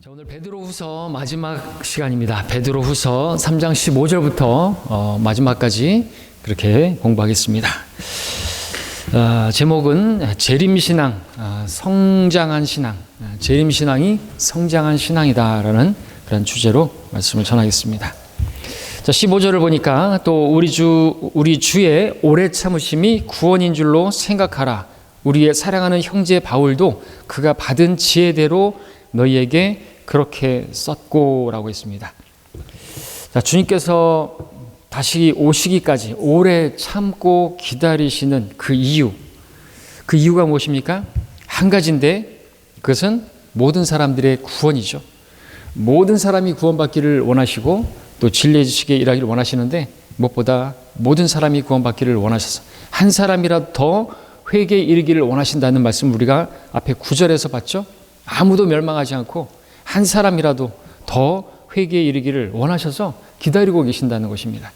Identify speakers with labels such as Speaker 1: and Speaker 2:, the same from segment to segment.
Speaker 1: 자, 오늘 베드로후서 마지막 시간입니다. 베드로후서 3장 15절부터 마지막까지 그렇게 공부하겠습니다. 제목은 재림신앙, 성장한 신앙, 재림신앙이 성장한 신앙이다라는 그런 주제로 말씀을 전하겠습니다. 자, 15절을 보니까 또 우리 주의 오래 참으심이 구원인 줄로 생각하라. 우리의 사랑하는 형제 바울도 그가 받은 지혜대로 너희에게 그렇게 썼고라고 했습니다. 자, 주님께서 다시 오시기까지 오래 참고 기다리시는 그 이유가 무엇입니까? 한 가지인데 그것은 모든 사람들의 구원이죠. 모든 사람이 구원받기를 원하시고 또 진리의 지식에 일하기를 원하시는데 무엇보다 모든 사람이 구원받기를 원하셔서 한 사람이라도 더 회개에 이르기를 원하신다는 말씀을 우리가 앞에 9절에서 봤죠. 아무도 멸망하지 않고 한 사람이라도 더 회개에 이르기를 원하셔서 기다리고 계신다는 것입니다.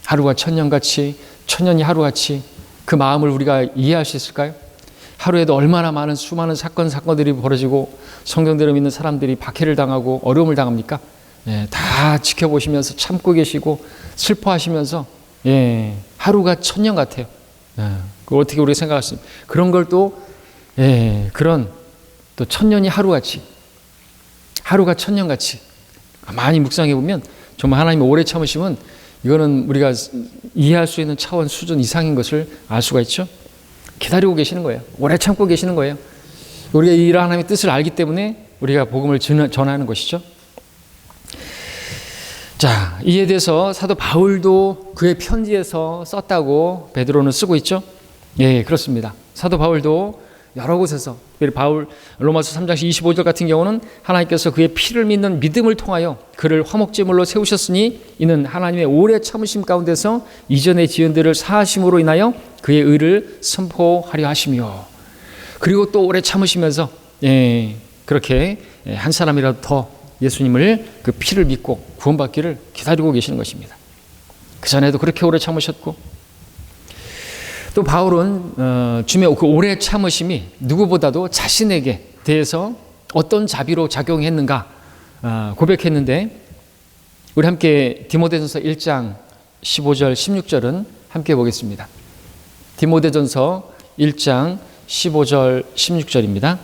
Speaker 1: 하루가 천년같이, 천년이 하루같이 그 마음을 우리가 이해할 수 있을까요? 하루에도 얼마나 많은 수많은 사건들이 벌어지고 성경대로 믿는 사람들이 박해를 당하고 어려움을 당합니까? 다 지켜보시면서 참고 계시고 슬퍼하시면서 하루가 천년 같아요. 그걸 어떻게 우리가 생각하십니까? 그런 걸 또 그런 또 천년이 하루가 천년같이 많이 묵상해 보면 정말 하나님의 오래 참으심은 이거는 우리가 이해할 수 있는 차원 수준 이상인 것을 알 수가 있죠. 기다리고 계시는 거예요. 오래 참고 계시는 거예요. 우리가 이런 하나님의 뜻을 알기 때문에 우리가 복음을 전하는 것이죠. 자, 이에 대해서 사도 바울도 그의 편지에서 썼다고 베드로는 쓰고 있죠. 예, 그렇습니다. 사도 바울도 여러 곳에서 바울 로마서 3장 25절 같은 경우는 하나님께서 그의 피를 믿는 믿음을 통하여 그를 화목제물로 세우셨으니 이는 하나님의 오래 참으심 가운데서 이전의 지은들을 사하심으로 인하여 그의 의를 선포하려 하시며, 그리고 또 오래 참으시면서 그렇게 한 사람이라도 더 예수님을 그 피를 믿고 구원받기를 기다리고 계시는 것입니다. 그 전에도 그렇게 오래 참으셨고, 또 바울은 주님의 그 오래 참으심이 누구보다도 자신에게 대해서 어떤 자비로 작용했는가 고백했는데, 우리 함께 디모데전서 1장 15절 16절은 함께 보겠습니다. 디모데전서 1장 15절 16절입니다.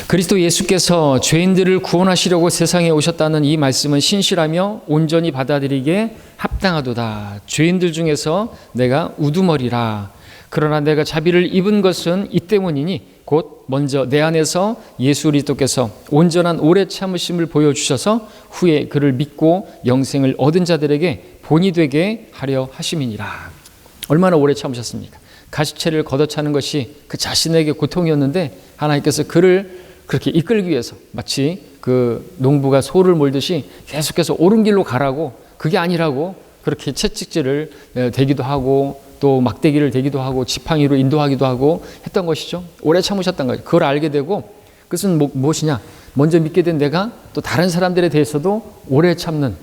Speaker 1: 그리스도 예수께서 죄인들을 구원하시려고 세상에 오셨다는 이 말씀은 신실하며 온전히 받아들이기에 합당하도다. 죄인들 중에서 내가 우두머리라. 그러나 내가 자비를 입은 것은 이 때문이니 곧 먼저 내 안에서 예수 그리스도께서 온전한 오래 참으심을 보여주셔서 후에 그를 믿고 영생을 얻은 자들에게 본이 되게 하려 하심이니라. 얼마나 오래 참으셨습니까? 가시체를 걷어차는 것이 그 자신에게 고통이었는데 하나님께서 그를 그렇게 이끌기 위해서 마치 그 농부가 소를 몰듯이 계속해서 옳은 길로 가라고, 그게 아니라고 그렇게 채찍질을 대기도 하고 또 막대기를 대기도 하고 지팡이로 인도하기도 하고 했던 것이죠. 오래 참으셨던 거죠. 그걸 알게 되고, 그것은 무엇이냐? 먼저 믿게 된 내가 또 다른 사람들에 대해서도 오래 참는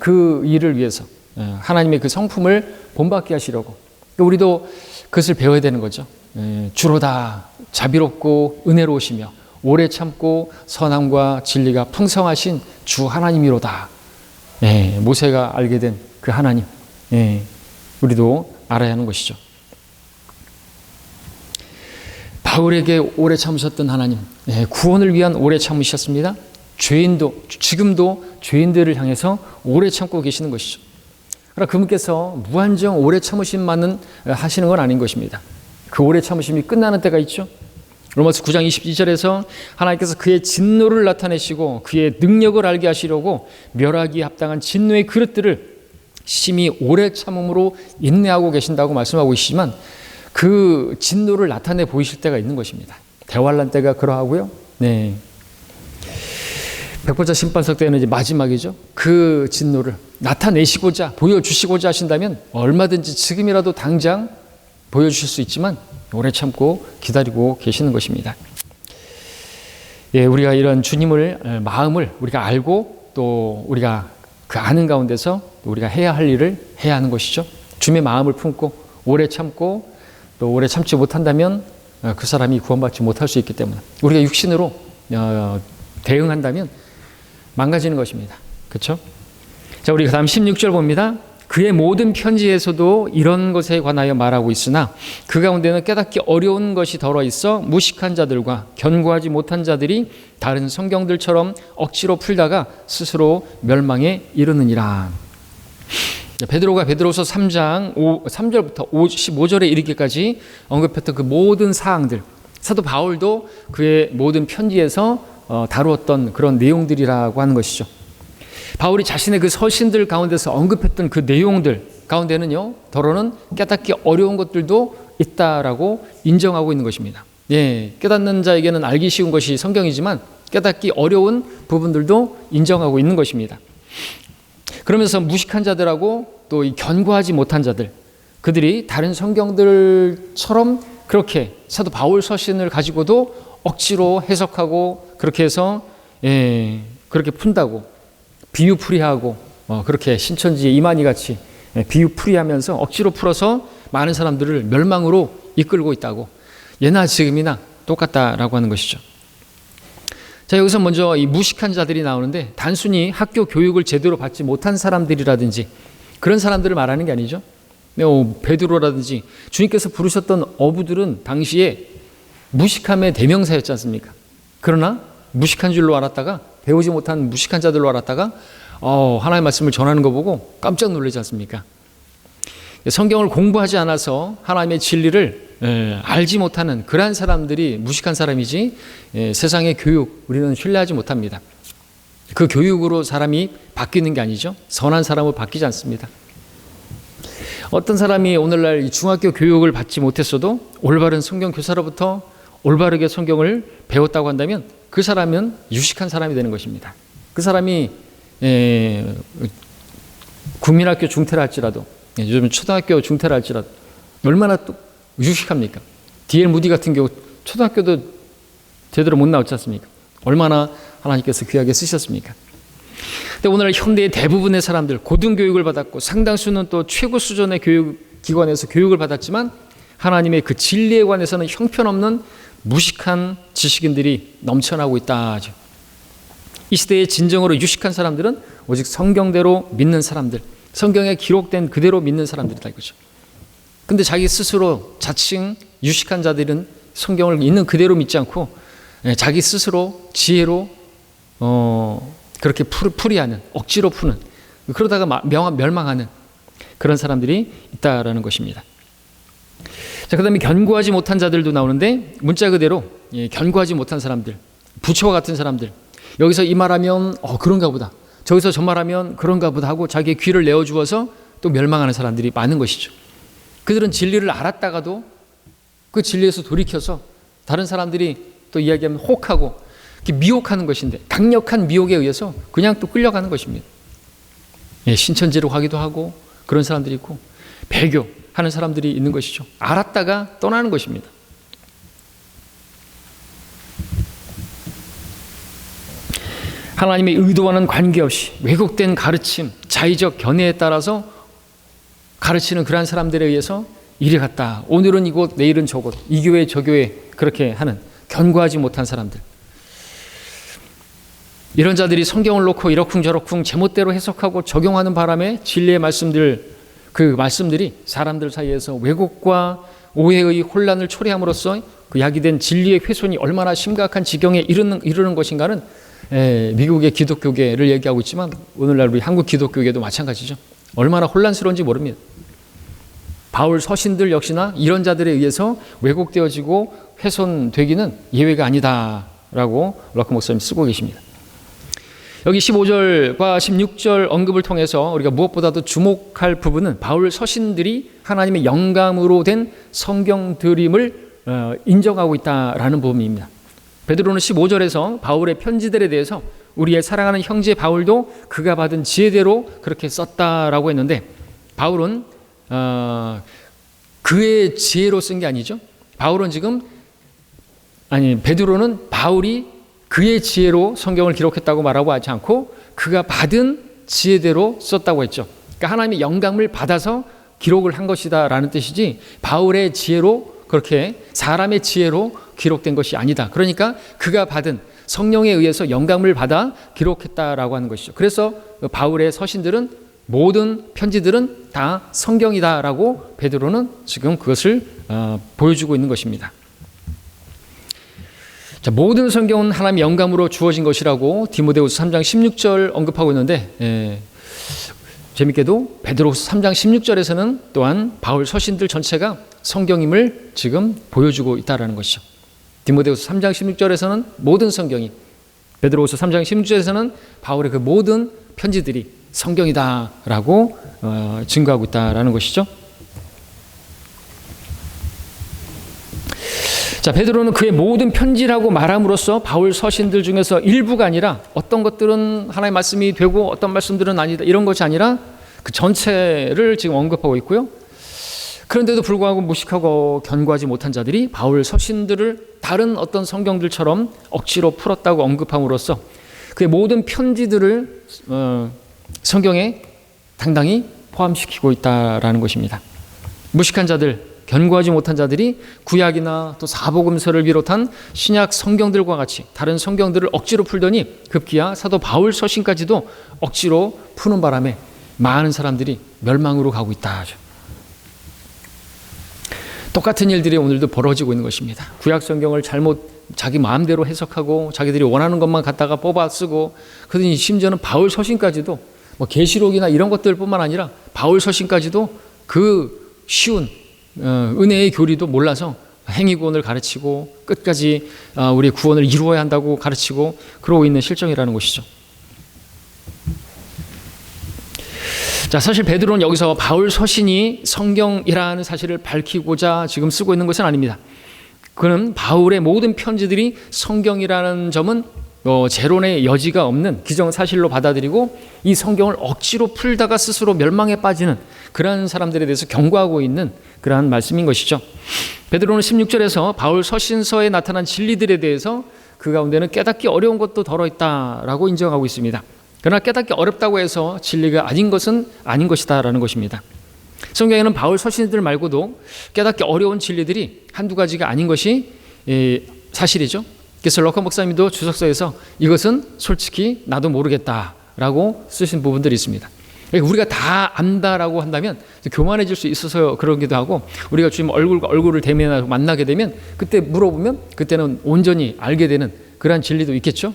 Speaker 1: 그 일을 위해서 하나님의 그 성품을 본받게 하시려고, 우리도 그것을 배워야 되는 거죠. 주로 다 자비롭고 은혜로우시며 오래 참고 선함과 진리가 풍성하신 주 하나님이로다. 모세가 알게 된 그 하나님, 우리도 알아야 하는 것이죠. 바울에게 오래 참으셨던 하나님, 구원을 위한 오래 참으셨습니다. 지금도 죄인들을 향해서 오래 참고 계시는 것이죠. 그러나 그분께서 무한정 오래 참으심만은 하시는 건 아닌 것입니다. 그 오래 참으심이 끝나는 때가 있죠. 로마서 9장 22절에서 하나님께서 그의 진노를 나타내시고 그의 능력을 알게 하시려고 멸하기에 합당한 진노의 그릇들을 심히 오래 참음으로 인내하고 계신다고 말씀하고 계시지만, 그 진노를 나타내 보이실 때가 있는 것입니다. 대환란 때가 그러하고요. 백보자 심판석 때는 이제 마지막이죠. 그 진노를 나타내시고자 보여주시고자 하신다면 얼마든지 지금이라도 당장 보여주실 수 있지만 오래 참고 기다리고 계시는 것입니다. 우리가 이런 주님을 마음을 우리가 알고 또 우리가 그 아는 가운데서 우리가 해야 할 일을 해야 하는 것이죠. 주님의 마음을 품고 오래 참고 또 오래 참지 못한다면 그 사람이 구원받지 못할 수 있기 때문에 우리가 육신으로 대응한다면 망가지는 것입니다. 그렇죠? 자, 우리 다음 16절 봅니다. 그의 모든 편지에서도 이런 것에 관하여 말하고 있으나 그 가운데는 깨닫기 어려운 것이 덜어 있어 무식한 자들과 견고하지 못한 자들이 다른 성경들처럼 억지로 풀다가 스스로 멸망에 이르느니라. 베드로가 베드로서 3장 3절부터 15절에 이르기까지 언급했던 그 모든 사항들, 사도 바울도 그의 모든 편지에서 다루었던 그런 내용들이라고 하는 것이죠. 바울이 자신의 그 서신들 가운데서 언급했던 그 내용들 가운데는요, 더러는 깨닫기 어려운 것들도 있다라고 인정하고 있는 것입니다. 예, 깨닫는 자에게는 알기 쉬운 것이 성경이지만 깨닫기 어려운 부분들도 인정하고 있는 것입니다. 그러면서 무식한 자들하고 또 이 견고하지 못한 자들, 그들이 다른 성경들처럼 그렇게 사도 바울 서신을 가지고도 억지로 해석하고 그렇게 해서 그렇게 푼다고 비유풀이하고 그렇게 신천지의 이만희 같이 비유풀이하면서 억지로 풀어서 많은 사람들을 멸망으로 이끌고 있다고, 예나 지금이나 똑같다라고 하는 것이죠. 자, 여기서 먼저 이 무식한 자들이 나오는데 단순히 학교 교육을 제대로 받지 못한 사람들이라든지 그런 사람들을 말하는 게 아니죠. 베드로라든지 주님께서 부르셨던 어부들은 당시에 무식함의 대명사였지 않습니까? 그러나 무식한 줄로 알았다가, 배우지 못한 무식한 자들로 알았다가 하나님의 말씀을 전하는 거 보고 깜짝 놀라지 않습니까? 성경을 공부하지 않아서 하나님의 진리를 알지 못하는 그러한 사람들이 무식한 사람이지, 세상의 교육 우리는 신뢰하지 못합니다. 그 교육으로 사람이 바뀌는 게 아니죠. 선한 사람으로 바뀌지 않습니다. 어떤 사람이 오늘날 이 중학교 교육을 받지 못했어도 올바른 성경 교사로부터 올바르게 성경을 배웠다고 한다면 그 사람은 유식한 사람이 되는 것입니다. 그 사람이 국민학교 중퇴를 할지라도, 요즘 초등학교 중퇴를 할지라도 얼마나 또 유식합니까? D.L. 무디 같은 경우 초등학교도 제대로 못 나왔지 않습니까? 얼마나 하나님께서 귀하게 쓰셨습니까? 근데 오늘 현대의 대부분의 사람들, 고등교육을 받았고 상당수는 또 최고 수준의 교육기관에서 교육을 받았지만 하나님의 그 진리에 관해서는 형편없는 무식한 지식인들이 넘쳐나고 있다. 이 시대에 진정으로 유식한 사람들은 오직 성경대로 믿는 사람들, 성경에 기록된 그대로 믿는 사람들이다 이거죠. 근데 자기 스스로 자칭 유식한 자들은 성경을 있는 그대로 믿지 않고 자기 스스로 지혜로 그렇게 풀이하는, 억지로 푸는, 그러다가 멸망하는 그런 사람들이 있다라는 것입니다. 자, 그 다음에 견고하지 못한 자들도 나오는데 문자 그대로 견고하지 못한 사람들, 부처와 같은 사람들, 여기서 이 말하면 그런가 보다, 저기서 저 말하면 그런가 보다 하고 자기의 귀를 내어주어서 또 멸망하는 사람들이 많은 것이죠. 그들은 진리를 알았다가도 그 진리에서 돌이켜서 다른 사람들이 또 이야기하면 혹하고 미혹하는 것인데, 강력한 미혹에 의해서 그냥 또 끌려가는 것입니다. 신천지로 가기도 하고 그런 사람들이 있고 배교하는 사람들이 있는 것이죠. 알았다가 떠나는 것입니다. 하나님의 의도와는 관계없이 왜곡된 가르침, 자의적 견해에 따라서 가르치는 그러한 사람들에 의해서 이리 갔다, 오늘은 이곳, 내일은 저곳, 이 교회 저 교회 그렇게 하는 견고하지 못한 사람들, 이런 자들이 성경을 놓고 이러쿵저러쿵 제멋대로 해석하고 적용하는 바람에 진리의 말씀들, 그 말씀들이 사람들 사이에서 왜곡과 오해의 혼란을 초래함으로써 그 야기된 진리의 훼손이 얼마나 심각한 지경에 이르는 것인가는 미국의 기독교계를 얘기하고 있지만 오늘날 우리 한국 기독교계도 마찬가지죠. 얼마나 혼란스러운지 모릅니다. 바울 서신들 역시나 이런 자들에 의해서 왜곡되어지고 훼손되기는 예외가 아니다라고 럭크 목사님 쓰고 계십니다. 여기 15절과 16절 언급을 통해서 우리가 무엇보다도 주목할 부분은 바울 서신들이 하나님의 영감으로 된 성경들임을 인정하고 있다라는 부분입니다. 베드로는 15절에서 바울의 편지들에 대해서 우리의 사랑하는 형제 바울도 그가 받은 지혜대로 그렇게 썼다라고 했는데, 바울은 그의 지혜로 쓴 게 아니죠. 베드로는 바울이 그의 지혜로 성경을 기록했다고 말하고 하지 않고 그가 받은 지혜대로 썼다고 했죠. 그러니까 하나님의 영감을 받아서 기록을 한 것이다라는 뜻이지 바울의 지혜로 그렇게 사람의 지혜로 기록된 것이 아니다. 그러니까 그가 받은 성령에 의해서 영감을 받아 기록했다라고 하는 것이죠. 그래서 바울의 서신들은 모든 편지들은 다 성경이다라고 베드로는 지금 그것을 보여주고 있는 것입니다. 자, 모든 성경은 하나님의 영감으로 주어진 것이라고 디모데후서 3장 16절 언급하고 있는데 재밌게도 베드로후서 3장 16절에서는 또한 바울 서신들 전체가 성경임을 지금 보여주고 있다라는 것이죠. 디모데후서 3장 16절에서는 모든 성경이, 베드로후서 3장 16절에서는 바울의 그 모든 편지들이 성경이다라고 증거하고 있다라는 것이죠. 자, 베드로는 그의 모든 편지라고 말함으로써 바울 서신들 중에서 일부가 아니라 어떤 것들은 하나님의 말씀이 되고 어떤 말씀들은 아니다, 이런 것이 아니라 그 전체를 지금 언급하고 있고요. 그런데도 불구하고 무식하고 견고하지 못한 자들이 바울 서신들을 다른 어떤 성경들처럼 억지로 풀었다고 언급함으로써 그의 모든 편지들을 성경에 당당히 포함시키고 있다라는 것입니다. 무식한 자들, 견고하지 못한 자들이 구약이나 또 사복음서를 비롯한 신약 성경들과 같이 다른 성경들을 억지로 풀더니 급기야 사도 바울 서신까지도 억지로 푸는 바람에 많은 사람들이 멸망으로 가고 있다. 똑같은 일들이 오늘도 벌어지고 있는 것입니다. 구약 성경을 잘못 자기 마음대로 해석하고 자기들이 원하는 것만 갖다가 뽑아 쓰고, 그러더니 심지어는 바울 서신까지도 뭐 계시록이나 이런 것들뿐만 아니라 바울 서신까지도 그 쉬운 은혜의 교리도 몰라서 행위구원을 가르치고 끝까지 우리의 구원을 이루어야 한다고 가르치고 그러고 있는 실정이라는 것이죠. 자, 사실 베드로는 여기서 바울 서신이 성경이라는 사실을 밝히고자 지금 쓰고 있는 것은 아닙니다. 그는 바울의 모든 편지들이 성경이라는 점은 재론의 여지가 없는 기정사실로 받아들이고 이 성경을 억지로 풀다가 스스로 멸망에 빠지는 그러한 사람들에 대해서 경고하고 있는 그러한 말씀인 것이죠. 베드로는 16절에서 바울 서신서에 나타난 진리들에 대해서 그 가운데는 깨닫기 어려운 것도 덜어있다라고 인정하고 있습니다. 그러나 깨닫기 어렵다고 해서 진리가 아닌 것은 아닌 것이다라는 것입니다. 성경에는 바울 서신들 말고도 깨닫기 어려운 진리들이 한두 가지가 아닌 것이 사실이죠. 그래서 럭커 목사님도 주석서에서 이것은 솔직히 나도 모르겠다라고 쓰신 부분들이 있습니다. 우리가 다 안다라고 한다면 교만해질 수 있어서 그러기도 하고, 우리가 주님 얼굴과 얼굴을 대면하고 만나게 되면 그때 물어보면 그때는 온전히 알게 되는 그러한 진리도 있겠죠.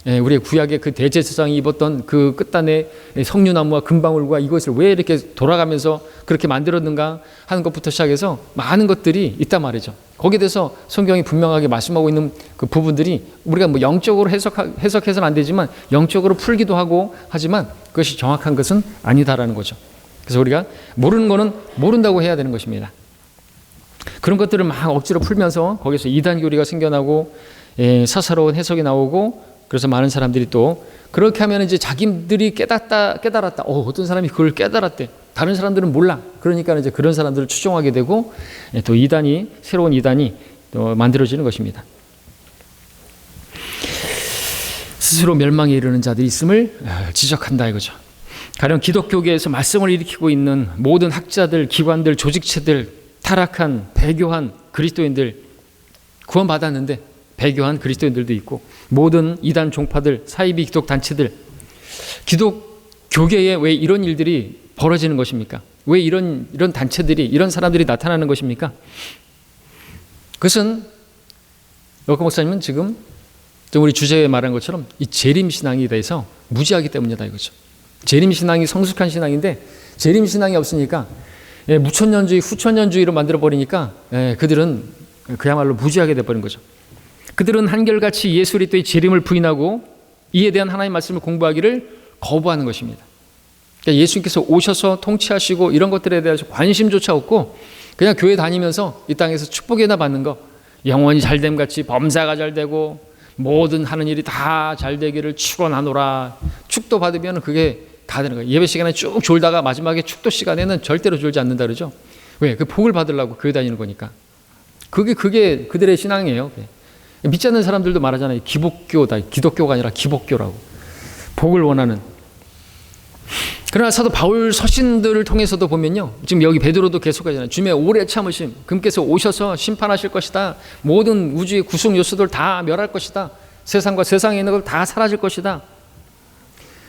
Speaker 1: 우리의 구약의 그 대제사장이 입었던 그 끝단의 석류나무와 금방울과 이것을 왜 이렇게 돌아가면서 그렇게 만들었는가 하는 것부터 시작해서 많은 것들이 있단 말이죠. 거기에 대해서 성경이 분명하게 말씀하고 있는 그 부분들이 우리가 뭐 영적으로 해석해서는 안 되지만 영적으로 풀기도 하고 하지만 그것이 정확한 것은 아니다라는 거죠. 그래서 우리가 모르는 거는 모른다고 해야 되는 것입니다. 그런 것들을 막 억지로 풀면서 거기서 이단 교리가 생겨나고 사사로운 해석이 나오고, 그래서 많은 사람들이 또 그렇게 하면 이제 자기들이 깨달았다. 어떤 사람이 그걸 깨달았대. 다른 사람들은 몰라. 그러니까 이제 그런 사람들을 추종하게 되고 또 새로운 이단이 또 만들어지는 것입니다. 스스로 멸망에 이르는 자들이 있음을 지적한다 이거죠. 가령 기독교계에서 말씀을 일으키고 있는 모든 학자들, 기관들, 조직체들, 타락한, 배교한 그리스도인들, 구원받았는데 배교한 그리스도인들도 있고, 모든 이단 종파들, 사이비 기독 단체들, 기독교계에 왜 이런 일들이 벌어지는 것입니까? 왜 이런 단체들이, 이런 사람들이 나타나는 것입니까? 그것은 럭커 목사님은 지금 우리 주제에 말한 것처럼 이 재림신앙에 대해서 무지하기 때문이다 이거죠. 재림신앙이 성숙한 신앙인데 재림신앙이 없으니까 무천년주의, 후천년주의로 만들어버리니까 그들은 그야말로 무지하게 돼버린 거죠. 그들은 한결같이 예수 그리스도의 재림을 부인하고 이에 대한 하나님의 말씀을 공부하기를 거부하는 것입니다. 그러니까 예수님께서 오셔서 통치하시고 이런 것들에 대해서 관심조차 없고 그냥 교회 다니면서 이 땅에서 축복이나 받는 거, 영원히 잘됨 같이 범사가 잘 되고 모든 하는 일이 다 잘 되기를 축원하노라. 축도 받으면 그게 다 되는 거예요. 예배 시간에 쭉 졸다가 마지막에 축도 시간에는 절대로 졸지 않는다 그러죠. 왜? 그 복을 받으려고 교회 다니는 거니까. 그게 그들의 신앙이에요. 믿지 않는 사람들도 말하잖아요. 기복교다. 기독교가 아니라 기복교라고. 복을 원하는. 그러나 사도 바울 서신들을 통해서도 보면요, 지금 여기 베드로도 계속하잖아요. 주님의 오래 참으심, 그분께서 오셔서 심판하실 것이다. 모든 우주의 구속 요소들 다 멸할 것이다. 세상과 세상에 있는 것 다 사라질 것이다.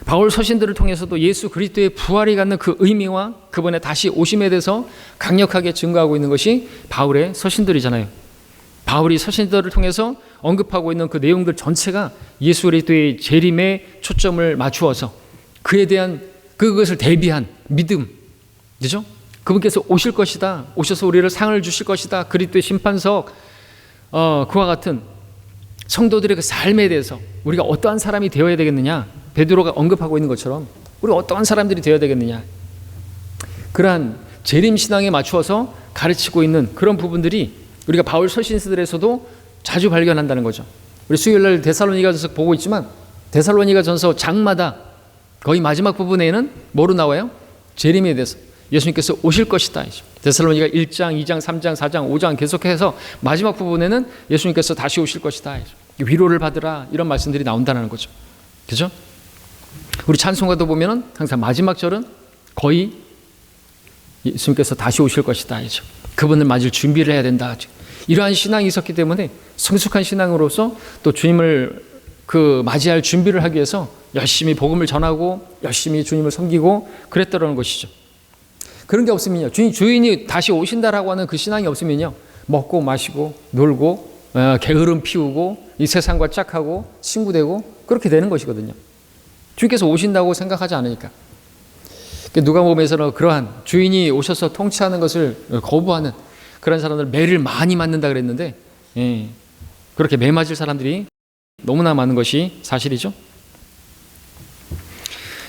Speaker 1: 바울 서신들을 통해서도 예수 그리스도의 부활이 갖는 그 의미와 그분의 다시 오심에 대해서 강력하게 증거하고 있는 것이 바울의 서신들이잖아요. 바울이 서신들을 통해서 언급하고 있는 그 내용들 전체가 예수 그리스도의 재림에 초점을 맞추어서 그에 대한 그것을 대비한 믿음, 그죠? 그분께서 오실 것이다. 오셔서 우리를 상을 주실 것이다. 그리스도의 심판석, 그와 같은 성도들의 그 삶에 대해서 우리가 어떠한 사람이 되어야 되겠느냐? 베드로가 언급하고 있는 것처럼 우리가 어떠한 사람들이 되어야 되겠느냐? 그러한 재림 신앙에 맞추어서 가르치고 있는 그런 부분들이 우리가 바울 서신서들에서도 자주 발견한다는 거죠. 우리 수요일날 데살로니가전서 보고 있지만 데살로니가전서 장마다 거의 마지막 부분에는 뭐로 나와요? 재림에 대해서 예수님께서 오실 것이다. 데살로니가 1장, 2장, 3장, 4장, 5장 계속해서 마지막 부분에는 예수님께서 다시 오실 것이다. 위로를 받으라 이런 말씀들이 나온다는 거죠. 그죠? 우리 찬송가도 보면은 항상 마지막 절은 거의 예수님께서 다시 오실 것이다. 그분을 맞을 준비를 해야 된다. 이러한 신앙이 있었기 때문에 성숙한 신앙으로서 또 주님을 맞이할 준비를 하기 위해서 열심히 복음을 전하고 열심히 주님을 섬기고 그랬더라는 것이죠. 그런 게 없으면요, 주인이 다시 오신다라고 하는 그 신앙이 없으면요, 먹고 마시고 놀고 게으름 피우고 이 세상과 짝하고 친구되고 그렇게 되는 것이거든요. 주님께서 오신다고 생각하지 않으니까. 누가복음에서는 그러한 주인이 오셔서 통치하는 것을 거부하는 그런 사람들 매를 많이 맞는다 그랬는데, 그렇게 매 맞을 사람들이 너무나 많은 것이 사실이죠.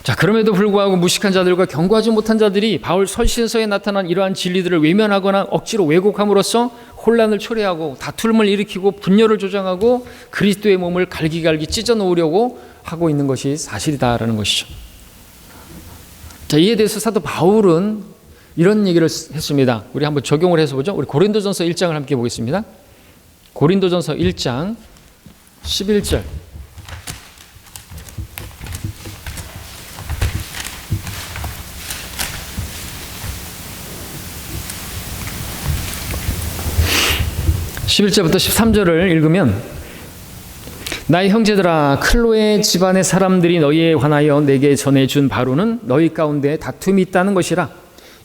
Speaker 1: 자, 그럼에도 불구하고 무식한 자들과 경고하지 못한 자들이 바울 서신서에 나타난 이러한 진리들을 외면하거나 억지로 왜곡함으로써 혼란을 초래하고 다툼을 일으키고 분열을 조장하고 그리스도의 몸을 갈기갈기 찢어 놓으려고 하고 있는 것이 사실이다라는 것이죠. 자, 이에 대해서 사도 바울은 이런 얘기를 했습니다. 우리 한번 적용을 해서 보죠. 우리 고린도전서 1장을 함께 보겠습니다. 고린도전서 1장 11절. (11절부터) (13절을) 읽으면, 나의 형제들아, 클로에 집안의 사람들이 너희에 관하여 내게 전해준 바로는 너희 가운데 다툼이 있다는 것이라.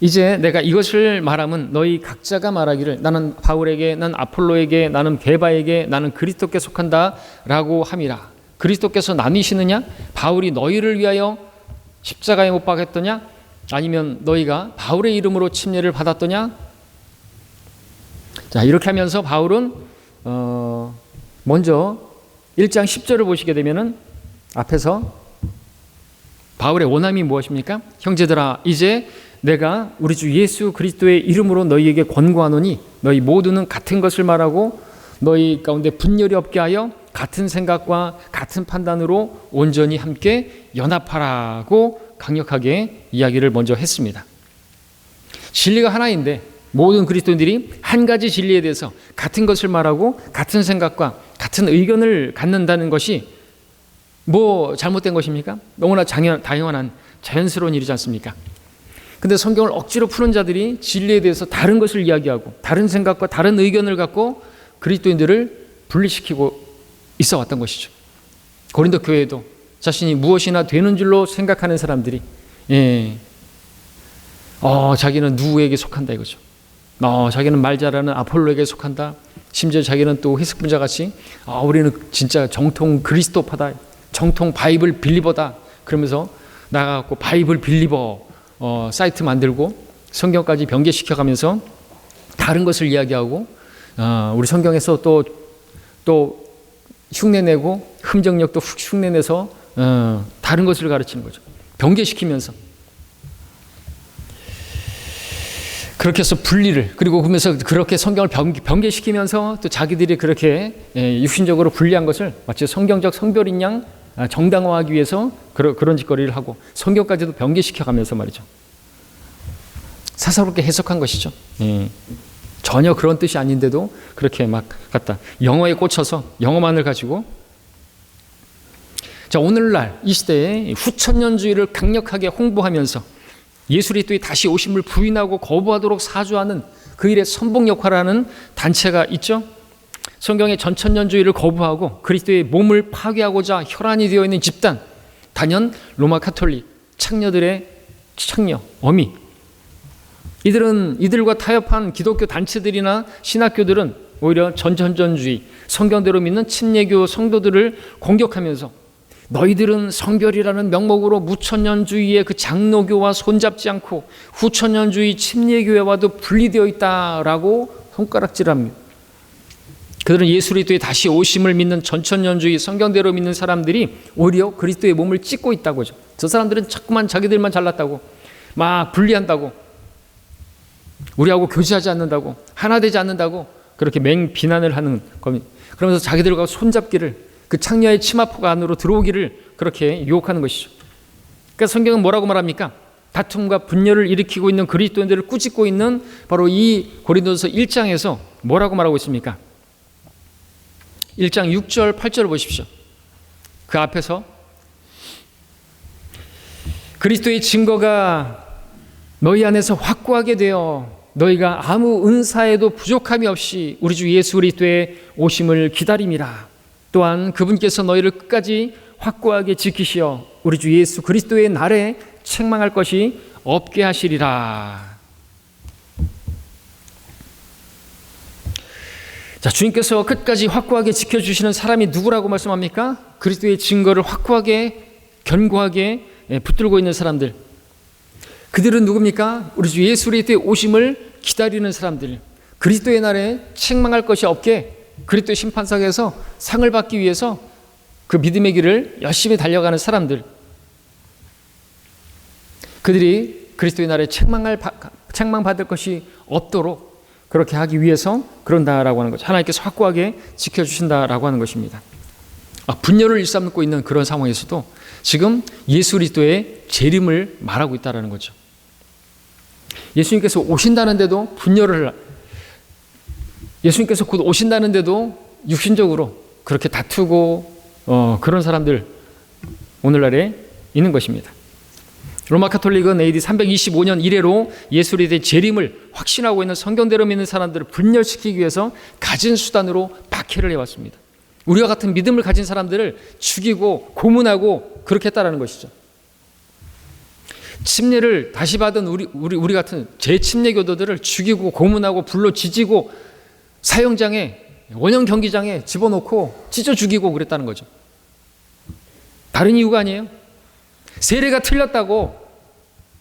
Speaker 1: 이제 내가 이것을 말함은 너희 각자가 말하기를 나는 바울에게, 난 아폴로에게, 나는 게바에게, 나는 그리스도께 속한다 라고 함이라. 그리스도께서 나뉘시느냐? 바울이 너희를 위하여 십자가에 못 박았더냐? 아니면 너희가 바울의 이름으로 침례를 받았더냐? 자, 이렇게 하면서 바울은 먼저 1장 10절을 보시게 되면은 앞에서 바울의 원함이 무엇입니까? 형제들아, 이제 내가 우리 주 예수 그리스도의 이름으로 너희에게 권고하노니 너희 모두는 같은 것을 말하고 너희 가운데 분열이 없게 하여 같은 생각과 같은 판단으로 온전히 함께 연합하라고 강력하게 이야기를 먼저 했습니다. 진리가 하나인데 모든 그리스도인들이 한 가지 진리에 대해서 같은 것을 말하고 같은 생각과 같은 의견을 갖는다는 것이 뭐 잘못된 것입니까? 너무나 당연한 자연스러운 일이지 않습니까? 근데 성경을 억지로 푸는 자들이 진리에 대해서 다른 것을 이야기하고 다른 생각과 다른 의견을 갖고 그리스도인들을 분리시키고 있어 왔던 것이죠. 고린도 교회에도 자신이 무엇이나 되는 줄로 생각하는 사람들이 자기는 누구에게 속한다 이거죠. 자기는 말 잘하는 아폴로에게 속한다. 심지어 자기는 또 회색분자 같이 우리는 진짜 정통 그리스도파다, 정통 바이블 빌리버다 그러면서 나가갖고 바이블 빌리버 사이트 만들고 성경까지 변개시켜가면서 다른 것을 이야기하고 우리 성경에서 또 흉내내고 흠정력도 흉내내서 다른 것을 가르치는 거죠. 변개시키면서 그렇게 해서 분리를, 그리고 그러면서 그렇게 성경을 변개시키면서 또 자기들이 그렇게 육신적으로 분리한 것을 마치 성경적 성별인 양 정당화하기 위해서 그런 짓거리를 하고 성경까지도 변개시켜가면서 말이죠. 사사롭게 해석한 것이죠. 전혀 그런 뜻이 아닌데도 그렇게 막 갖다 영어에 꽂혀서 영어만을 가지고. 자, 오늘날 이 시대에 후천년주의를 강력하게 홍보하면서 예수 그리스도의 다시 오심을 부인하고 거부하도록 사주하는 그 일의 선봉 역할을 하는 단체가 있죠. 성경의 전천년주의를 거부하고 그리스도의 몸을 파괴하고자 혈안이 되어 있는 집단, 단연 로마 카톨릭 창녀들의 창녀, 어미. 이들과 타협한 기독교 단체들이나 신학교들은 오히려 전천년주의, 성경대로 믿는 침례교 성도들을 공격하면서 너희들은 성결이라는 명목으로 무천년주의의 그 장로교와 손잡지 않고 후천년주의 침례교회와도 분리되어 있다라고 손가락질합니다. 그들은 예수 그리스도의 다시 오심을 믿는 전천년주의 성경대로 믿는 사람들이 오히려 그리스도의 몸을 찢고 있다고 하죠. 저 사람들은 자꾸만 자기들만 잘났다고 막 분리한다고, 우리하고 교제하지 않는다고, 하나 되지 않는다고 그렇게 맹비난을 하는 겁니다. 그러면서 자기들과 손잡기를, 그 창녀의 치마포가 안으로 들어오기를 그렇게 유혹하는 것이죠. 그러니까 성경은 뭐라고 말합니까? 다툼과 분열을 일으키고 있는 그리스도인들을 꾸짖고 있는 바로 이 고린도서 1장에서 뭐라고 말하고 있습니까? 1장 6절 8절을 보십시오. 그 앞에서 그리스도의 증거가 너희 안에서 확고하게 되어 너희가 아무 은사에도 부족함이 없이 우리 주 예수 그리스도의 오심을 기다림이라. 또한 그분께서 너희를 끝까지 확고하게 지키시어 우리 주 예수 그리스도의 날에 책망할 것이 없게 하시리라. 자, 주님께서 끝까지 확고하게 지켜주시는 사람이 누구라고 말씀합니까? 그리스도의 증거를 확고하게 견고하게 붙들고 있는 사람들. 그들은 누굽니까? 우리 주 예수 그리스도의 오심을 기다리는 사람들. 그리스도의 날에 책망할 것이 없게 그리스도의 심판석에서 상을 받기 위해서 그 믿음의 길을 열심히 달려가는 사람들. 그들이 그리스도의 날에 책망받을 것이 없도록 그렇게 하기 위해서 그런다라고 하는 거죠. 하나님께서 확고하게 지켜주신다라고 하는 것입니다. 분열을 일삼고 있는 그런 상황에서도 지금 예수 그리스도의 재림을 말하고 있다는 거죠. 예수님께서 오신다는데도 분열을, 예수님께서 곧 오신다는데도 육신적으로 그렇게 다투고 그런 사람들 오늘날에 있는 것입니다. 로마 카톨릭은 AD 325년 이래로 예수 그리스도의 재림을 확신하고 있는 성경대로 믿는 사람들을 분열시키기 위해서 가진 수단으로 박해를 해왔습니다. 우리와 같은 믿음을 가진 사람들을 죽이고 고문하고 그렇게 했다라는 것이죠. 침례를 다시 받은 우리 같은 재침례교도들을 죽이고 고문하고 불로 지지고 사형장에, 원형 경기장에 집어넣고 찢어 죽이고 그랬다는 거죠. 다른 이유가 아니에요. 세례가 틀렸다고,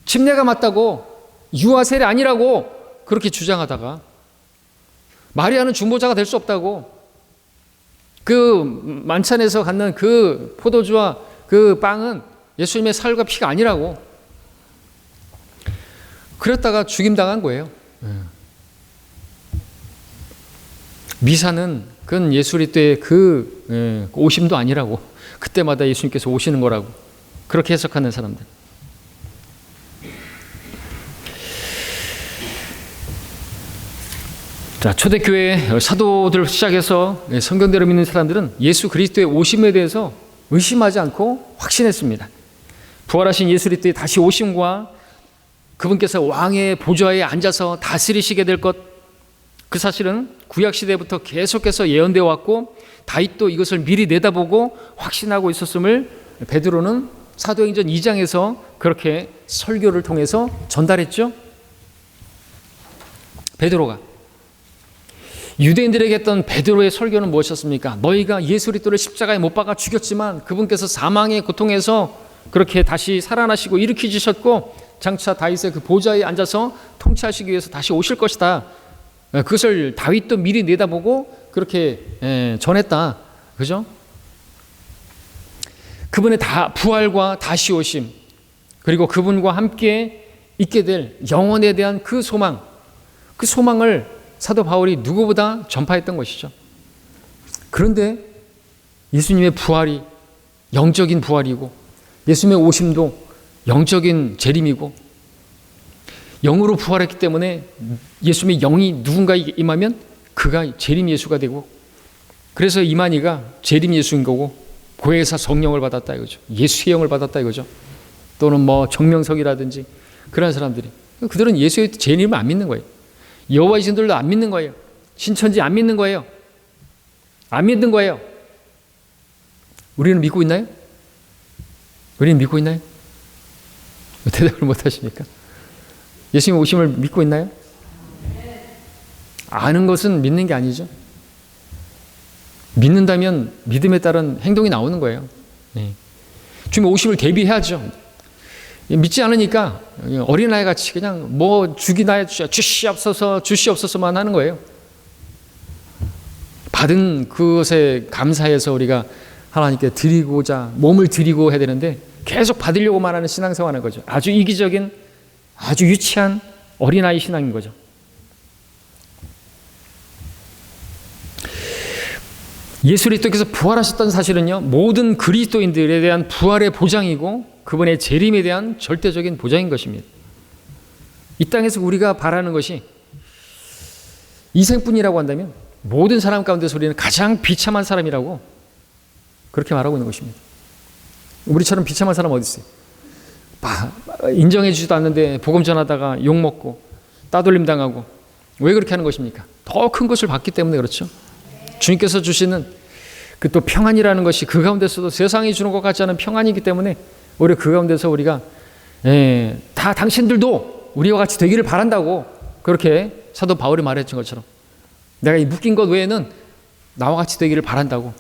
Speaker 1: 침례가 맞다고, 유아 세례 아니라고 그렇게 주장하다가 마리아는 중보자가 될 수 없다고, 그 만찬에서 갖는 그 포도주와 그 빵은 예수님의 살과 피가 아니라고 그랬다가 죽임당한 거예요. 미사는 그건 예수 그리스도의 그 오심도 아니라고, 그때마다 예수님께서 오시는 거라고 그렇게 해석하는 사람들. 자, 초대교회 사도들 시작해서 성경대로 믿는 사람들은 예수 그리스도의 오심에 대해서 의심하지 않고 확신했습니다. 부활하신 예수 그리스도의 다시 오심과 그분께서 왕의 보좌에 앉아서 다스리시게 될 것, 그 사실은 구약시대부터 계속해서 예언되어 왔고 다윗도 이것을 미리 내다보고 확신하고 있었음을 베드로는 사도행전 2장에서 그렇게 설교를 통해서 전달했죠. 베드로가 유대인들에게 했던 베드로의 설교는 무엇이었습니까? 너희가 예수 그리스도를 십자가에 못 박아 죽였지만 그분께서 사망의 고통에서 그렇게 다시 살아나시고 일으키셨고 장차 다윗의 그 보좌에 앉아서 통치하시기 위해서 다시 오실 것이다. 그것을 다윗도 미리 내다보고 그렇게 전했다. 그죠? 그분의 부활과 다시 오심, 그리고 그분과 함께 있게 될 영원에 대한 그 소망을 사도 바울이 누구보다 전파했던 것이죠. 그런데 예수님의 부활이 영적인 부활이고 예수님의 오심도 영적인 재림이고 영으로 부활했기 때문에 예수님의 영이 누군가에게 임하면 그가 재림 예수가 되고, 그래서 이만희가 재림 예수인 거고 고해사 성령을 받았다 이거죠. 예수의 영을 받았다 이거죠. 또는 뭐 정명석이라든지 그런 사람들이, 그들은 예수의 재림을 안 믿는 거예요. 여호와의 증인들도 안 믿는 거예요. 신천지 안 믿는 거예요. 안 믿는 거예요. 우리는 믿고 있나요? 우리는 믿고 있나요? 대답을 못 하십니까? 예수님 오심을 믿고 있나요? 아는 것은 믿는 게 아니죠. 믿는다면 믿음에 따른 행동이 나오는 거예요. 네. 주님 오심을 대비해야죠. 믿지 않으니까 어린아이 같이 그냥 뭐 주기나 주시옵소서만 하는 거예요. 받은 그것에 감사해서 우리가 하나님께 드리고자 몸을 드리고 해야 되는데 계속 받으려고만 하는 신앙생활 하는 거죠. 아주 이기적인, 아주 유치한 어린아이 신앙인 거죠. 예수 그리스도께서 부활하셨다는 사실은요, 모든 그리스도인들에 대한 부활의 보장이고 그분의 재림에 대한 절대적인 보장인 것입니다. 이 땅에서 우리가 바라는 것이 이생뿐이라고 한다면 모든 사람 가운데서 우리는 가장 비참한 사람이라고 그렇게 말하고 있는 것입니다. 우리처럼 비참한 사람 어디 있어요? 인정해 주지도 않는데 복음 전하다가 욕먹고 따돌림 당하고 왜 그렇게 하는 것입니까? 더 큰 것을 받기 때문에 그렇죠. 주님께서 주시는 그 또 평안이라는 것이 그 가운데서도 세상이 주는 것 같지 않은 평안이기 때문에 오히려 그 가운데서 우리가 다 당신들도 우리와 같이 되기를 바란다고 그렇게 사도 바울이 말했던 것처럼 내가 이 묶인 것 외에는 나와 같이 되기를 바란다고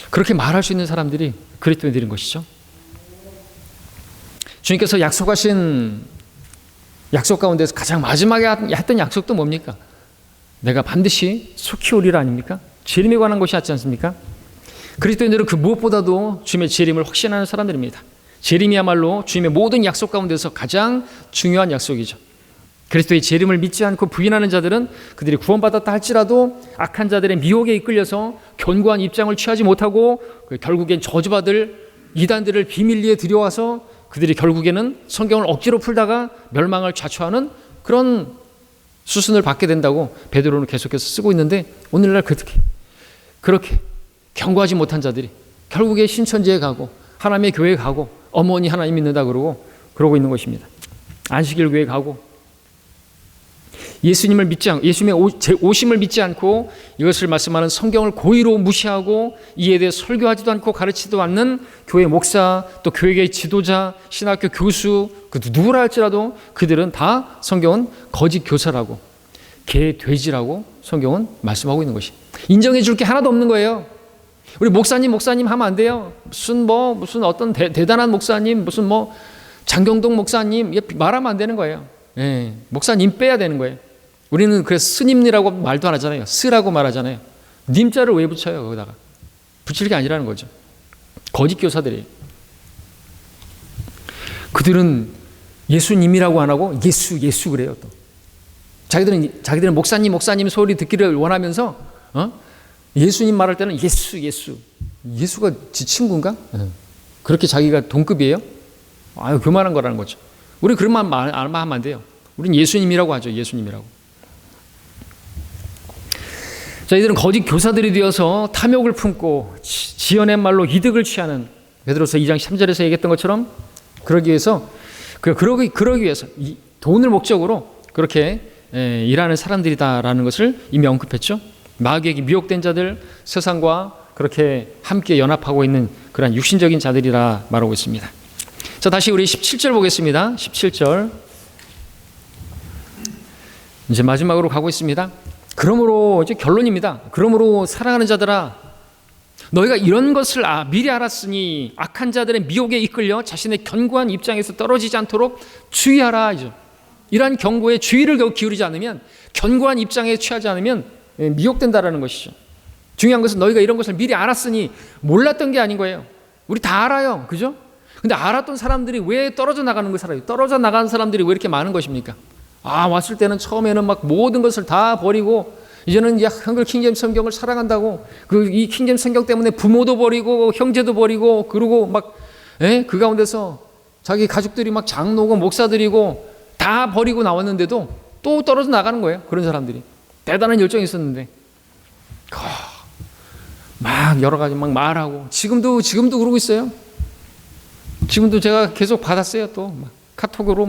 Speaker 1: 그렇게 말할 수 있는 사람들이 그리스도인들인 것이죠. 주님께서 약속하신 약속 가운데서 가장 마지막에 했던 약속도 뭡니까? 내가 반드시 속히 오리라 아닙니까? 재림에 관한 것이 있지 않습니까? 그리스도인들은 그 무엇보다도 주님의 재림을 확신하는 사람들입니다. 재림이야말로 주님의 모든 약속 가운데서 가장 중요한 약속이죠. 그리스도의 재림을 믿지 않고 부인하는 자들은 그들이 구원받았다 할지라도 악한 자들의 미혹에 이끌려서 견고한 입장을 취하지 못하고 결국엔 저주받을 이단들을 비밀리에 들여와서 그들이 결국에는 성경을 억지로 풀다가 멸망을 자초하는 그런 수순을 받게 된다고 베드로는 계속해서 쓰고 있는데 오늘날 그렇게 경고하지 못한 자들이 결국에 신천지에 가고 하나님의 교회에 가고 어머니 하나님 믿는다 그러고 있는 것입니다. 안식일 교회에 가고 예수님을 믿지 않고 예수님의 오심을 믿지 않고 이것을 말씀하는 성경을 고의로 무시하고 이에 대해 설교하지도 않고 가르치지도 않는 교회 목사 또 교회의 지도자 신학교 교수 그 누구라 할지라도 그들은 다 성경은 거짓 교사라고 개 돼지라고 성경은 말씀하고 있는 것이 인정해 줄 게 하나도 없는 거예요. 우리 목사님 하면 안 돼요. 무슨 어떤 대단한 목사님 무슨 뭐 장경동 목사님 말하면 안 되는 거예요. 예, 목사님 빼야 되는 거예요. 우리는 그래서 스님이라고 말도 안 하잖아요. 스라고 말하잖아요. 님자를 왜 붙여요? 거기다가 붙일 게 아니라는 거죠. 거짓 교사들이에요. 그들은 예수님이라고 안 하고 예수 그래요. 또 자기들은 목사님 소리 듣기를 원하면서 예수님 말할 때는 예수가 지 친구인가? 그렇게 자기가 동급이에요? 아유 그만한 거라는 거죠. 우리 그런 말 하면 안 돼요. 우린 예수님이라고 하죠. 예수님이라고. 자, 이들은 거짓 교사들이 되어서 탐욕을 품고 지어낸 말로 이득을 취하는 베드로서 2장 3절에서 얘기했던 것처럼 그러기 위해서 돈을 목적으로 그렇게 일하는 사람들이다라는 것을 이미 언급했죠. 마귀에게 미혹된 자들, 세상과 그렇게 함께 연합하고 있는 그러한 육신적인 자들이라 말하고 있습니다. 자, 다시 우리 17절 보겠습니다. 17절. 이제 마지막으로 가고 있습니다. 그러므로 이제 결론입니다. 그러므로 사랑하는 자들아, 너희가 이런 것을 미리 알았으니 악한 자들의 미혹에 이끌려 자신의 견고한 입장에서 떨어지지 않도록 주의하라. 이러한 경고에 주의를 기울이지 않으면, 견고한 입장에 취하지 않으면 미혹된다라는 것이죠. 중요한 것은 너희가 이런 것을 미리 알았으니, 몰랐던 게 아닌 거예요. 우리 다 알아요. 그죠? 근데 알았던 사람들이 왜 떨어져 나가는 걸 살아요? 떨어져 나가는 사람들이 왜 이렇게 많은 것입니까? 왔을 때는 처음에는 막 모든 것을 다 버리고 이제는 한글 킹제임스 성경을 사랑한다고 이 킹제임스 성경 때문에 부모도 버리고 형제도 버리고 그러고 막 그 가운데서 자기 가족들이 막 장로고 목사들이고 다 버리고 나왔는데도 또 떨어져 나가는 거예요. 그런 사람들이 대단한 열정이 있었는데 막 막 여러 가지 막 말하고 지금도 그러고 있어요. 지금도 제가 계속 받았어요. 또 막 카톡으로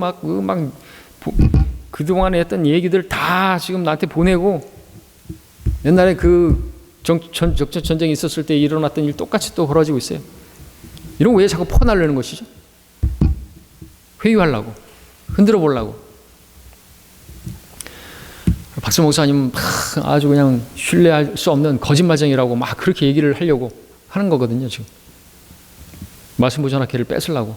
Speaker 1: 그동안에 했던 얘기들 다 지금 나한테 보내고 옛날에 그 적전 전쟁이 있었을 때 일어났던 일 똑같이 또 벌어지고 있어요. 이런 거 왜 자꾸 퍼나르는 것이죠? 회유하려고, 흔들어 보려고. 박수 목사님 아주 그냥 신뢰할 수 없는 거짓말쟁이라고 막 그렇게 얘기를 하려고 하는 거거든요. 지금 말씀 보존학회를 뺏으려고.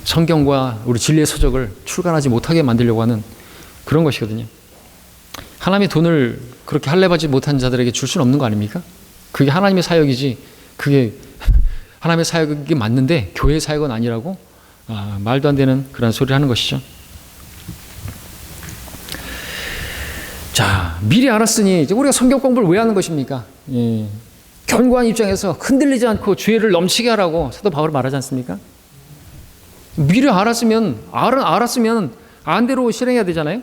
Speaker 1: 성경과 우리 진리의 서적을 출간하지 못하게 만들려고 하는 그런 것이거든요. 하나님의 돈을 그렇게 할례받지 못한 자들에게 줄 수는 없는 거 아닙니까? 그게 하나님의 사역이지, 그게 하나님의 사역이 맞는데 교회의 사역은 아니라고 말도 안 되는 그런 소리를 하는 것이죠. 자, 미리 알았으니 이제 우리가 성경 공부를 왜 하는 것입니까? 견고한 입장에서 흔들리지 않고 주의를 넘치게 하라고 사도 바울이 말하지 않습니까? 미리 알았으면 안대로 실행해야 되잖아요.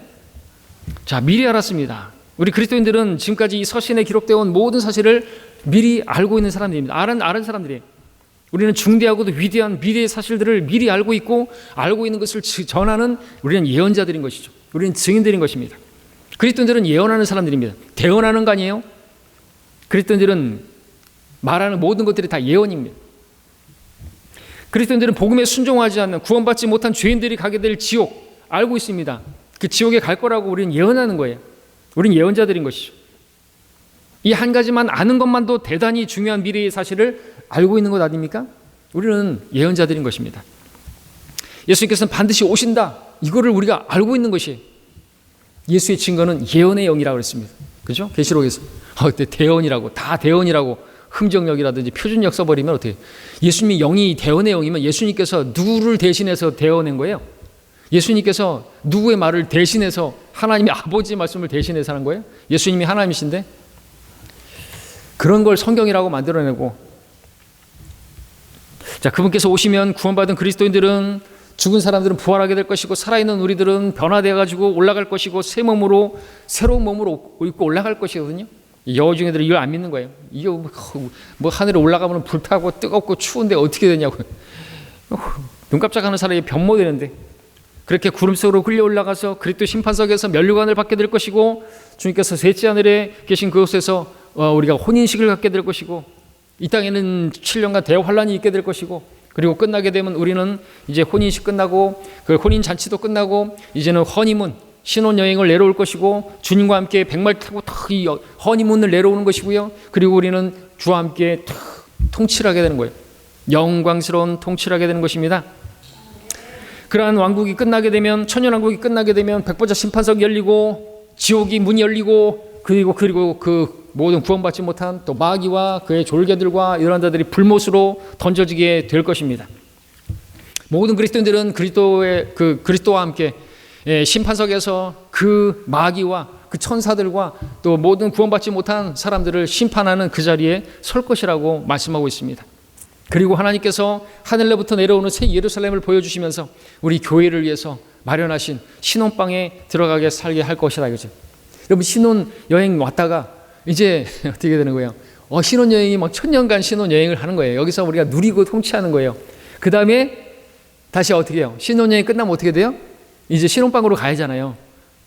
Speaker 1: 자, 미리 알았습니다. 우리 그리스도인들은 지금까지 이 서신에 기록되어 온 모든 사실을 미리 알고 있는 사람들입니다. 아는 사람들이에요. 우리는 중대하고도 위대한 미래의 사실들을 미리 알고 있고 알고 있는 것을 전하는 우리는 예언자들인 것이죠. 우리는 증인들인 것입니다. 그리스도인들은 예언하는 사람들입니다. 대언하는 거 아니에요? 그리스도인들은 말하는 모든 것들이 다 예언입니다. 그리스도인들은 복음에 순종하지 않는 구원받지 못한 죄인들이 가게 될 지옥 알고 있습니다. 그 지옥에 갈 거라고 우리는 예언하는 거예요. 우리는 예언자들인 것이죠. 이 한 가지만 아는 것만도 대단히 중요한 미래의 사실을 알고 있는 것 아닙니까? 우리는 예언자들인 것입니다. 예수님께서는 반드시 오신다. 이거를 우리가 알고 있는 것이 예수의 증거는 예언의 영이라고 그랬습니다. 그죠? 계시록에서 대언이라고, 다 대언이라고 흠정역이라든지 표준역 써버리면 어떻게? 예수님이 영이 대언의 영이면 예수님께서 누구를 대신해서 대언한 거예요? 예수님께서 누구의 말을 대신해서 하나님의 아버지의 말씀을 대신해서 하는 거예요? 예수님이 하나님이신데 그런 걸 성경이라고 만들어내고, 자, 그분께서 오시면 구원받은 그리스도인들은, 죽은 사람들은 부활하게 될 것이고 살아있는 우리들은 변화되어 가지고 올라갈 것이고 새로운 몸으로 입고 올라갈 것이거든요. 여호중이들은 이걸 안 믿는 거예요. 이게 뭐 하늘에 올라가면 불타고 뜨겁고 추운데 어떻게 되냐고. 눈 깜짝하는 사람이 변모 되는데, 그렇게 구름 속으로 끌려 올라가서 그리스도 심판석에서 면류관을 받게 될 것이고, 주님께서 셋째 하늘에 계신 그곳에서 우리가 혼인식을 갖게 될 것이고, 이 땅에는 7년간 대환란이 있게 될 것이고, 그리고 끝나게 되면 우리는 이제 혼인식 끝나고 그 혼인 잔치도 끝나고 이제는 허니문 신혼여행을 내려올 것이고, 주님과 함께 백말 타고 이 허니문을 내려오는 것이고요. 그리고 우리는 주와 함께 통치를 하게 되는 거예요. 영광스러운 통치를 하게 되는 것입니다. 그러한 왕국이 끝나게 되면, 천년왕국이 끝나게 되면 백보자 심판석이 열리고 지옥이 문이 열리고, 그리고 그 모든 구원받지 못한 또 마귀와 그의 졸개들과 이런 자들이 불못으로 던져지게 될 것입니다. 모든 그리스도인들은 그리스도와 함께 심판석에서 그 마귀와 그 천사들과 또 모든 구원받지 못한 사람들을 심판하는 그 자리에 설 것이라고 말씀하고 있습니다. 그리고 하나님께서 하늘로부터 내려오는 새 예루살렘을 보여주시면서 우리 교회를 위해서 마련하신 신혼방에 들어가게 살게 할 것이다, 이거죠. 여러분, 신혼여행 왔다가 이제 어떻게 되는 거예요? 신혼여행이 막 1000년간 신혼여행을 하는 거예요. 여기서 우리가 누리고 통치하는 거예요. 그 다음에 다시 어떻게 해요? 신혼여행 끝나면 어떻게 돼요? 이제 신혼방으로 가야잖아요.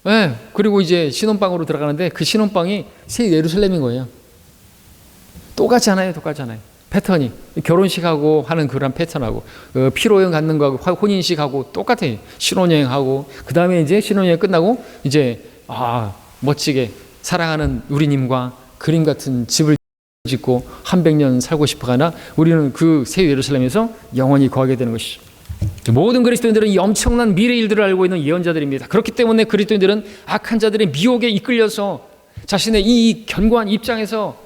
Speaker 1: 네, 그리고 이제 신혼방으로 들어가는데 그 신혼방이 새 예루살렘인 거예요. 똑같지 않아요? 패턴이 결혼식하고 하는 그런 패턴하고 피로여행 갖는 거하고 혼인식하고 똑같아요. 신혼여행하고 그 다음에 이제 신혼여행 끝나고 이제 멋지게 사랑하는 우리님과 그림 같은 집을 짓고 한 100년 살고 싶어가나 우리는 그 새 예루살렘에서 영원히 거하게 되는 것이죠. 모든 그리스도인들은 이 엄청난 미래 일들을 알고 있는 예언자들입니다. 그렇기 때문에 그리스도인들은 악한 자들의 미혹에 이끌려서 자신의 이 견고한 입장에서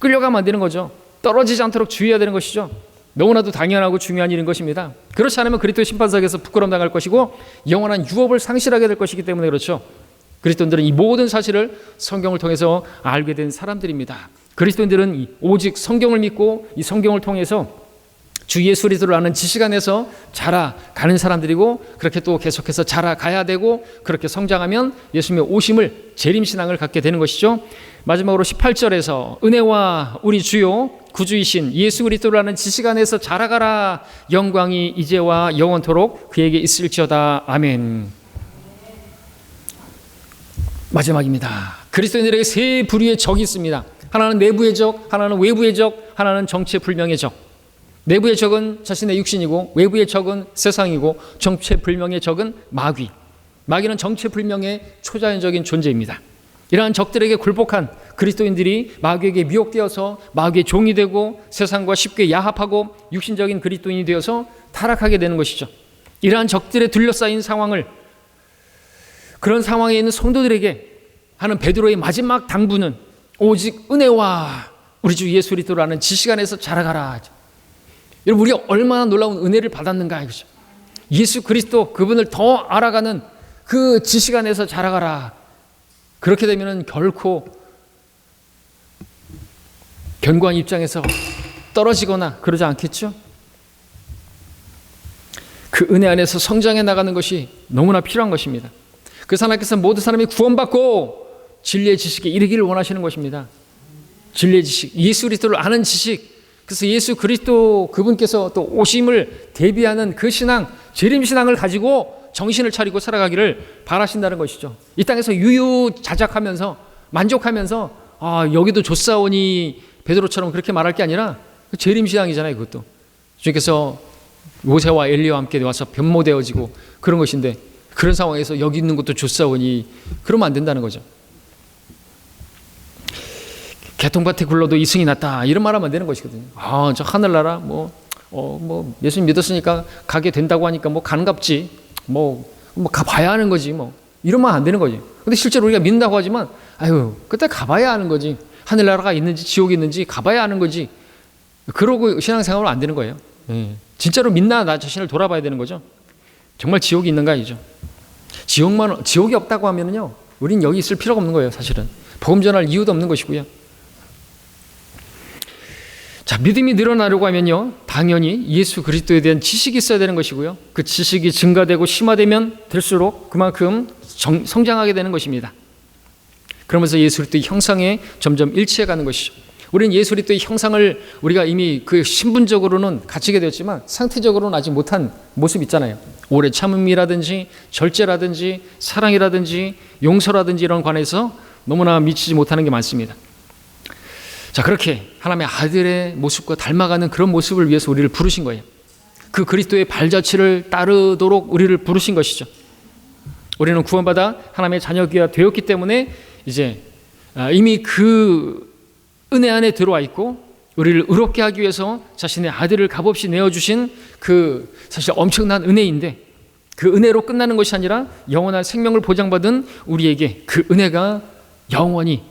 Speaker 1: 끌려가면 안 되는 거죠. 떨어지지 않도록 주의해야 되는 것이죠. 너무나도 당연하고 중요한 일인 것입니다. 그렇지 않으면 그리스도의 심판석에서 부끄러움 당할 것이고 영원한 유업을 상실하게 될 것이기 때문에 그렇죠. 그리스도인들은 이 모든 사실을 성경을 통해서 알게 된 사람들입니다. 그리스도인들은 오직 성경을 믿고 이 성경을 통해서 주 예수 그리스도를 아는 지식 안에서 자라가는 사람들이고, 그렇게 또 계속해서 자라가야 되고, 그렇게 성장하면 예수님의 오심을 재림신앙을 갖게 되는 것이죠. 마지막으로 18절에서 은혜와 우리 주요 구주이신 예수 그리스도를 아는 지식 안에서 자라가라. 영광이 이제와 영원토록 그에게 있을지어다. 아멘. 마지막입니다. 그리스도인들에게 세 부류의 적이 있습니다. 하나는 내부의 적, 하나는 외부의 적, 하나는 정체불명의 적. 내부의 적은 자신의 육신이고, 외부의 적은 세상이고, 정체불명의 적은 마귀. 마귀는 정체불명의 초자연적인 존재입니다. 이러한 적들에게 굴복한 그리스도인들이 마귀에게 미혹되어서 마귀의 종이 되고, 세상과 쉽게 야합하고 육신적인 그리스도인이 되어서 타락하게 되는 것이죠. 이러한 적들에 둘러싸인 상황을, 그런 상황에 있는 성도들에게 하는 베드로의 마지막 당부는 오직 은혜와 우리 주 예수 그리스도를 아는 지식 안에서 자라가라. 여러분, 우리가 얼마나 놀라운 은혜를 받았는가 이거죠. 예수 그리스도 그분을 더 알아가는 그 지식 안에서 자라가라. 그렇게 되면은 결코 견고한 입장에서 떨어지거나 그러지 않겠죠. 그 은혜 안에서 성장해 나가는 것이 너무나 필요한 것입니다. 그래서 하나님께서 모든 사람이 구원받고 진리의 지식에 이르기를 원하시는 것입니다. 진리의 지식, 예수 그리스도를 아는 지식. 그래서 예수 그리스도 그분께서 또 오심을 대비하는 그 신앙, 재림신앙을 가지고 정신을 차리고 살아가기를 바라신다는 것이죠. 이 땅에서 유유자적하면서 만족하면서 여기도 좋사오니 베드로처럼 그렇게 말할 게 아니라 재림신앙이잖아요. 그것도 주님께서 모세와 엘리야와 함께 와서 변모되어지고 그런 것인데, 그런 상황에서 여기 있는 것도 좋사오니 그러면 안 된다는 거죠. 개통밭에 굴러도 이승이 났다 이런 말하면 안 되는 것이거든요. 저 하늘나라 예수님 믿었으니까 가게 된다고 하니까 가는갑지 가봐야 하는 거지 이러면 안 되는 거지. 근데 실제로 우리가 믿는다고 하지만 그때 가봐야 하는 거지. 하늘나라가 있는지 지옥이 있는지 가봐야 하는 거지. 그러고 신앙생활은 안 되는 거예요. 진짜로 믿나 나 자신을 돌아봐야 되는 거죠. 정말 지옥이 있는가 이죠. 지옥이 없다고 하면은요, 우린 여기 있을 필요가 없는 거예요. 사실은 복음 전할 이유도 없는 것이고요. 자, 믿음이 늘어나려고 하면요, 당연히 예수 그리스도에 대한 지식이 있어야 되는 것이고요. 그 지식이 증가되고 심화되면 될수록 그만큼 성장하게 되는 것입니다. 그러면서 예수 그리스도의 형상에 점점 일치해 가는 것이죠. 우리는 예수 그리스도의 형상을 우리가 이미 그 신분적으로는 갖추게 되었지만 상태적으로는 아직 못한 모습 있잖아요. 오래 참음이라든지 절제라든지 사랑이라든지 용서라든지 이런 관해서 너무나 미치지 못하는 게 많습니다. 자, 그렇게 하나님의 아들의 모습과 닮아가는 그런 모습을 위해서 우리를 부르신 거예요. 그 그리스도의 발자취를 따르도록 우리를 부르신 것이죠. 우리는 구원받아 하나님의 자녀가 되었기 때문에 이제 이미 그 은혜 안에 들어와 있고, 우리를 의롭게 하기 위해서 자신의 아들을 값없이 내어주신 그 사실 엄청난 은혜인데, 그 은혜로 끝나는 것이 아니라 영원한 생명을 보장받은 우리에게 그 은혜가 영원히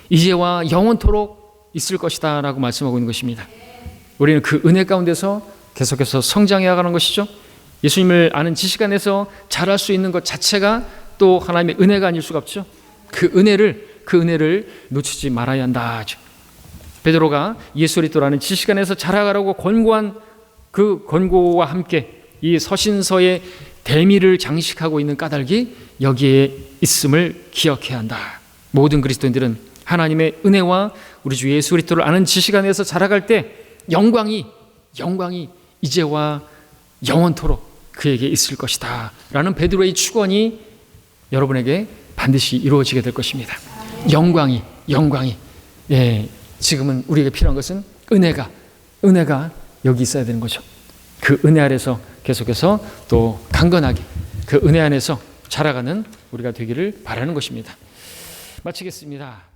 Speaker 1: 이제와 영원토록 있을 것이다 라고 말씀하고 있는 것입니다. 우리는 그 은혜 가운데서 계속해서 성장해 가는 것이죠. 예수님을 아는 지식 안에서 자랄 수 있는 것 자체가 또 하나님의 은혜가 아닐 수가 없죠. 그 은혜를 놓치지 말아야 한다. 베드로가 예수 그리스도라는 지식 안에서 자라가라고 권고한 그 권고와 함께 이 서신서의 대미를 장식하고 있는 까닭이 여기에 있음을 기억해야 한다. 모든 그리스도인들은 하나님의 은혜와 우리 주 예수 그리스도를 아는 지식 안에서 자라갈 때 영광이 이제와 영원토록 그에게 있을 것이다 라는 베드로의 축원이 여러분에게 반드시 이루어지게 될 것입니다. 영광이 지금은 우리에게 필요한 것은 은혜가 여기 있어야 되는 거죠. 그 은혜 아래서 계속해서 또 강건하게 그 은혜 안에서 자라가는 우리가 되기를 바라는 것입니다. 마치겠습니다.